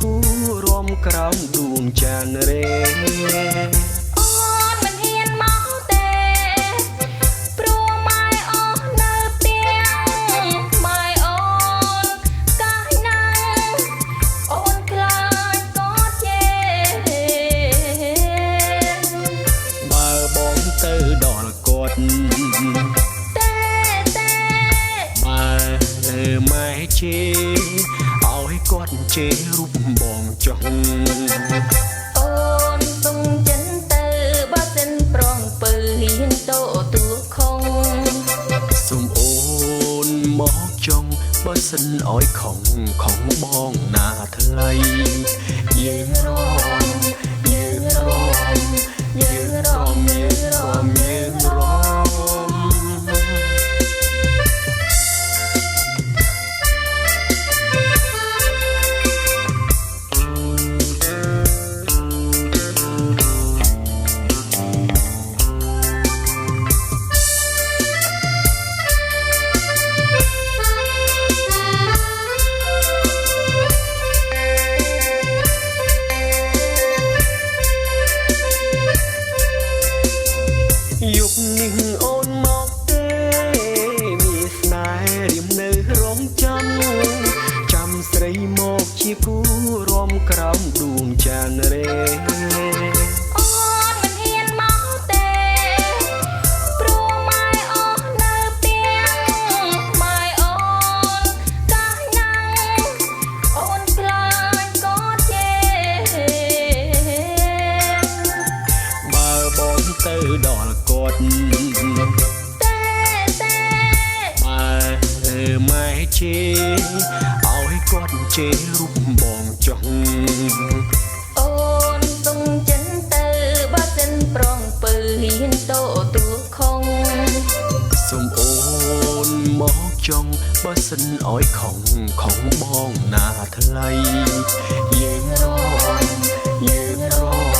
គូរំក្រោមដួងចានរេអូនមិនហ៊ានមកទេព្រោះម៉ែអូននៅផ្ទះម៉ែអូនកាយណាស់អូនខ្លាចក៏ជេបើបងទៅដល់គាត់ម៉ែជេឲ្យគាត់ជេរូបបងចង់អូនសុំចិនទៅបើសិនប្រងពើហ៊ានតោទួខំសុំអូនមកចង់បើសិនឲ្យខំបងណាថ្លៃយើងរំយើងរំយើងរំយើងរំយើងរំយុគនេះអូនមកទេមានស្នេហ៍រៀមនៅរងចាំចាំស្រីមកជាគូរំក្រោមដួងចានរេអូនមិនហ៊ានមកទេព្រោះម៉ែអូននៅផ្ទះម៉ែអូនកាយណាស់អូនខ្លាចក៏ជេបើបងទៅដល់គាត់ម៉ែជេឲ្យគាត់ជេរូបបងចង់អូនសុំចិនទៅបើសិនប្រងពើហ៊ានតោទួខំសុំអូនមកចង់បើសិនឲ្យខំបងណាថ្លៃយើងរំយើងរំ